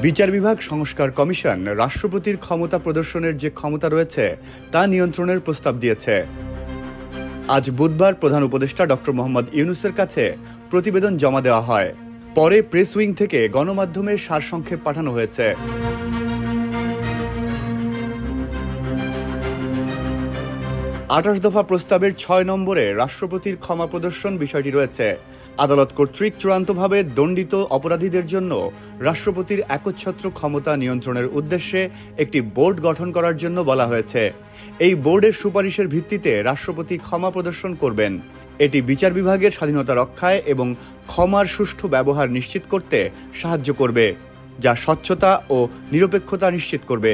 বিচার বিভাগ সংস্কার কমিশন রাষ্ট্রপতির ক্ষমতা প্রদর্শনের যে ক্ষমতা রয়েছে তা নিয়ন্ত্রণের প্রস্তাব দিয়েছে। আজ বুধবার প্রধান উপদেষ্টা ডক্টর মোহাম্মদ ইউনূসের কাছে প্রতিবেদন জমা দেওয়া হয়। পরে প্রেস উইং থেকে গণমাধ্যমে সারসংক্ষেপ পাঠানো হয়েছে। ২৮ দফা প্রস্তাবের ৬ নম্বরে রাষ্ট্রপতির ক্ষমা প্রদর্শন বিষয়টি রয়েছে। আদালত কর্তৃক চূড়ান্তভাবে দণ্ডিত অপরাধীদের জন্য রাষ্ট্রপতির একচ্ছত্র ক্ষমতা নিয়ন্ত্রণের উদ্দেশ্যে একটি বোর্ড গঠন করার জন্য বলা হয়েছে। এই বোর্ডের সুপারিশের ভিত্তিতে রাষ্ট্রপতি ক্ষমা প্রদর্শন করবেন। এটি বিচার বিভাগের স্বাধীনতা রক্ষায় এবং ক্ষমার সুষ্ঠু ব্যবহার নিশ্চিত করতে সাহায্য করবে, যা স্বচ্ছতা ও নিরপেক্ষতা নিশ্চিত করবে।